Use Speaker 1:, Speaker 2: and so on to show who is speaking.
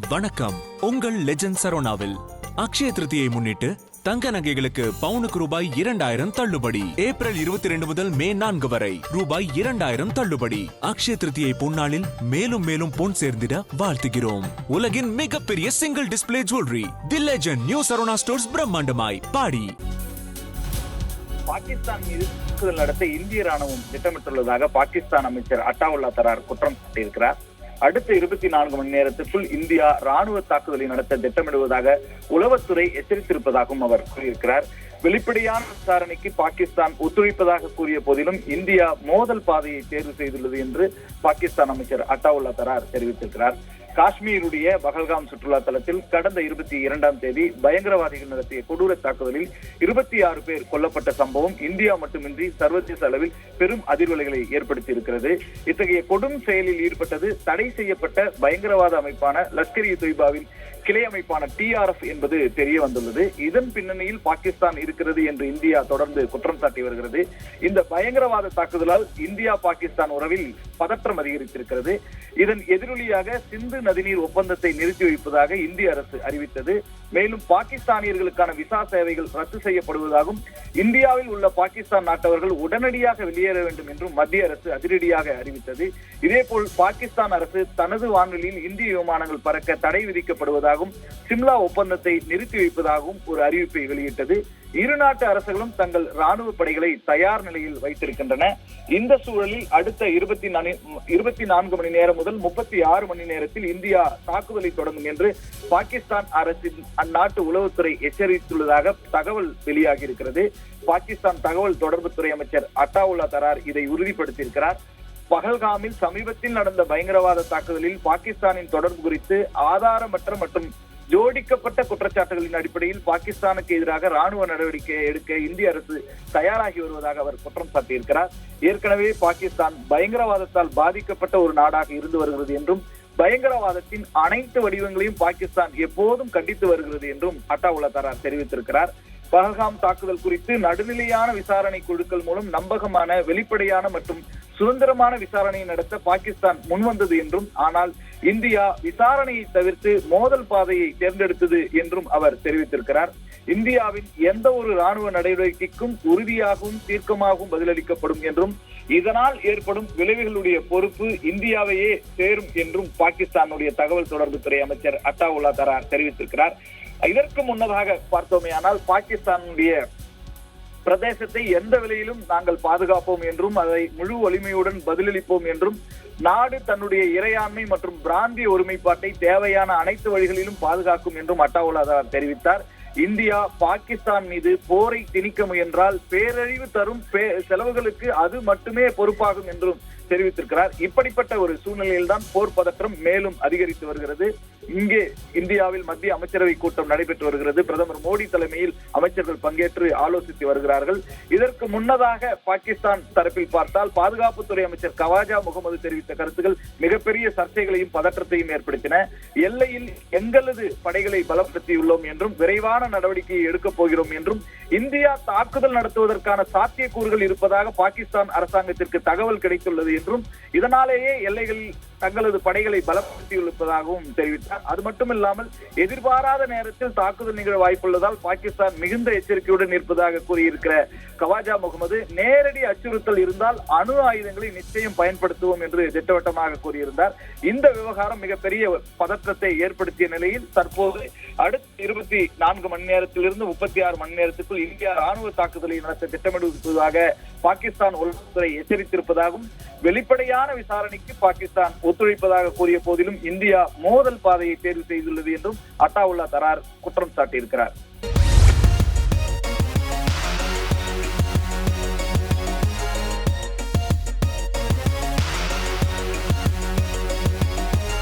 Speaker 1: வணக்கம். உங்கள் லெஜண்ட் சரோனாவில் அக்ஷய திருதியை முன்னிட்டு தங்க நகைகளுக்கு பவுனுக்கு ரூபாய் 2000 தள்ளுபடி. ஏப்ரல் 22 முதல் மே 4 வரை ரூபாய் 2000 தள்ளுபடி. அக்ஷய திருதியை பொன்னாளில் மேலும் மேலும் பொன் சேர்ந்திட வாழ்த்துகிறோம். உலகின் மிகப்பெரிய single display jewellery the legend new Sarona stores பிரம்மாண்டமாய் பாடி.
Speaker 2: பாகிஸ்தான் மீது தாக்குதல் நடத்த இந்திய ராணுவம் திட்டமிட்டுள்ளதாக பாகிஸ்தான் அமைச்சர் அட்டாவுல்லா தரார் குற்றம் சாட்டியிருக்கிறார். அடுத்த 24 மணி நேரத்திற்குள் இந்தியா ராணுவ தாக்குதலை நடத்த திட்டமிடுவதாக உளவுத்துறை எச்சரித்திருப்பதாகவும் அவர் கூறியிருக்கிறார். வெளிப்படையான விசாரணைக்கு பாகிஸ்தான் ஒத்துழைப்பதாக கூறிய போதிலும் இந்தியா மோதல் பாதையை தேர்வு செய்துள்ளது என்று பாகிஸ்தான் அமைச்சர் அட்டாவுல்லா தரார் தெரிவித்திருக்கிறார். காஷ்மீருடைய பகல்காம் சுற்றுலா தலத்தில் கடந்த 22ஆம் தேதி பயங்கரவாதிகள் நடத்திய கொடூர தாக்குதலில் 26 பேர் கொல்லப்பட்ட சம்பவம் இந்தியா மட்டுமின்றி சர்வதேச அளவில் பெரும் அதிர்வலைகளை ஏற்படுத்தி இருக்கிறது. இத்தகைய கொடும் செயலில் ஈடுபட்டது தடை செய்யப்பட்ட பயங்கரவாத அமைப்பான லஷ்கர் இ தொய்பாவின் கிளை அமைப்பான TRF என்பது தெரிய வந்துள்ளது. இதன் பின்னணியில் பாகிஸ்தான் இருக்கிறது என்று இந்தியா தொடர்ந்து குற்றம் சாட்டி வருகிறது. இந்த பயங்கரவாத தாக்குதலால் இந்தியா பாகிஸ்தான் உறவில் பதற்றம் அதிகரித்திருக்கிறது. இதன் எதிரொலியாக சிந்து நதிநீர் ஒப்பந்தத்தை நிறுத்தி வைப்பதாக இந்திய அரசு அறிவித்தது. மேலும் பாகிஸ்தானியர்களுக்கான விசா சேவைகள் ரத்து செய்யப்படுவதாகவும் இந்தியாவில் உள்ள பாகிஸ்தான் நாட்டவர்கள் உடனடியாக வெளியேற வேண்டும் என்றும் மத்திய அரசு அதிரடியாக அறிவித்தது. இதேபோல் பாகிஸ்தான் அரசு தனது வான்வெளியில் இந்திய விமானங்கள் பறக்க தடை விதிக்கப்படுவதாகவும் சிம்லா ஒப்பந்தத்தை நிறுத்தி வைப்பதாகவும் ஒரு அறிவிப்பை வெளியிட்டது. இரு நாட்டு அரசுகளும் தங்கள் ராணுவ படைகளை தயார் நிலையில் வைத்திருக்கின்றன. இந்த சூழலில் அடுத்த 24 மணி நேரம் முதல் 36 மணி நேரத்தில் இந்தியா தாக்குதலை தொடங்கும் என்று பாகிஸ்தான் அரசின் அந்நாட்டு உளவுத்துறை எச்சரித்துள்ளதாக தகவல் வெளியாகி இருக்கிறது. பாகிஸ்தான் தகவல் தொடர்புத்துறை அமைச்சர் அட்டாவுல்லா தரார் இதை உறுதிப்படுத்தியிருக்கிறார். பகல்காமில் சமீபத்தில் நடந்த பயங்கரவாத தாக்குதலில் பாகிஸ்தானின் தொடர்பு குறித்து ஆதாரமற்ற மற்றும் ஜோடிக்கப்பட்ட குற்றச்சாட்டுகளின் அடிப்படையில் பாகிஸ்தானுக்கு எதிராக ராணுவ நடவடிக்கை எடுக்க இந்திய அரசு தயாராகி வருவதாக அவர் குற்றம் சாட்டியிருக்கிறார். ஏற்கனவே பாகிஸ்தான் பயங்கரவாதத்தால் பாதிக்கப்பட்ட ஒரு நாடாக இருந்து வருகிறது என்றும் பயங்கரவாதத்தின் அனைத்து வடிவங்களையும் பாகிஸ்தான் எப்போதும் கண்டித்து வருகிறது என்றும் அட்டாவுல்லா தரார் தெரிவித்திருக்கிறார். பஹல்காம் தாக்குதல் குறித்து நடுநிலையான விசாரணை குழுக்கள் மூலம் நம்பகமான, வெளிப்படையான மற்றும் சுதந்திரமான விசாரணையை நடத்த பாகிஸ்தான் முன்வந்தது என்றும், ஆனால் இந்தியா விசாரணையை தவிர்த்து மோதல் பாதையை தேர்ந்தெடுத்தது என்றும் அவர் தெரிவித்திருக்கிறார். இந்தியாவின் எந்த ஒரு ராணுவ நடவடிக்கைக்கும் உறுதியாகவும் தீர்க்கமாகவும் பதிலளிக்கப்படும் என்றும், இதனால் ஏற்படும் விளைவுகளுடைய பொறுப்பு இந்தியாவையே சேரும் என்றும் பாகிஸ்தானுடைய தகவல் தொடர்புத்துறை அமைச்சர் அட்டாவுல்லா தரார் தெரிவித்திருக்கிறார். இதற்கு முன்னதாக பார்த்தோமேயானால் பாகிஸ்தானுடைய பிரதேசத்தை எந்த விலையிலும் நாங்கள் பாதுகாப்போம் என்றும் அதை முழு வலிமையுடன் பதிலளிப்போம் என்றும், நாடு தன்னுடைய இறையாண்மை மற்றும் பிராந்திய ஒருமைப்பாட்டை தேவையான அனைத்து வழிகளிலும் பாதுகாக்கும் என்றும் அட்டாவுல்லா தரார் தெரிவித்தார். இந்தியா பாகிஸ்தான் மீது போரை திணிக்க முயன்றால் பேரழிவு தரும் செலவுகளுக்கு அது மட்டுமே பொறுப்பாகும் என்றும் தெரிவித்திருக்கிறார். இப்படிப்பட்ட ஒரு சூழ்நிலையில் தான் போர் பதற்றம் மேலும் அதிகரித்து வருகிறது. இங்கே இந்தியாவில் மத்திய அமைச்சரவை கூட்டம் நடைபெற்று வருகிறது. பிரதமர் மோடி தலைமையில் அமைச்சர்கள் பங்கேற்று ஆலோசித்து வருகிறார்கள். இதற்கு முன்னதாக பாகிஸ்தான் தரப்பில் பார்த்தால் பாதுகாப்புத்துறை அமைச்சர் கவாஜா முகமது தெரிவித்த கருத்துக்கள் மிகப்பெரிய சர்ச்சைகளையும் பதற்றத்தையும் ஏற்படுத்தின. எல்லையில் எங்களது படைகளை பலப்படுத்தியுள்ளோம் என்றும், விரைவான நடவடிக்கையை எடுக்கப் போகிறோம் என்றும், இந்தியா தாக்குதல் நடத்துவதற்கான சாத்தியக்கூறுகள் இருப்பதாக பாகிஸ்தான் அரசாங்கத்திற்கு தகவல் கிடைத்துள்ளது என்றும், இதனாலேயே எல்லைகளில் தங்களது படைகளை பலப்படுத்தியிருப்பதாகவும் தெரிவித்தார். அது மட்டுமில்லாமல் எதிர்பாராத நேரத்தில் தாக்குதல் நிகழ வாய்ப்புள்ளதால் பாகிஸ்தான் மிகுந்த எச்சரிக்கையுடன் இருப்பதாக கூறியிருக்கிற கவாஜா முகமது, நேரடி அச்சுறுத்தல் இருந்தால் அணு ஆயுதங்களை நிச்சயம் பயன்படுத்துவோம் என்று திட்டவட்டமாக கூறியிருந்தார். இந்த விவகாரம் மிகப்பெரிய பதற்றத்தை ஏற்படுத்திய நிலையில் தற்போது அடுத்த 24 மணி நேரத்திலிருந்து 36 மணி நேரத்துக்குள் இந்தியா ராணுவ தாக்குதலை நடத்த திட்டமிடுவதாக பாகிஸ்தான் உளவுத்துறை எச்சரித்திருப்பதாகவும், வெளிப்படையான விசாரணைக்கு பாகிஸ்தான் ஒத்துழைப்பதாக கூறிய போதிலும் இந்தியா மோதல் பாதையை தேர்வு செய்துள்ளது என்றும் அட்டாவுல்லா தரார் குற்றம் சாட்டியிருக்கிறார்.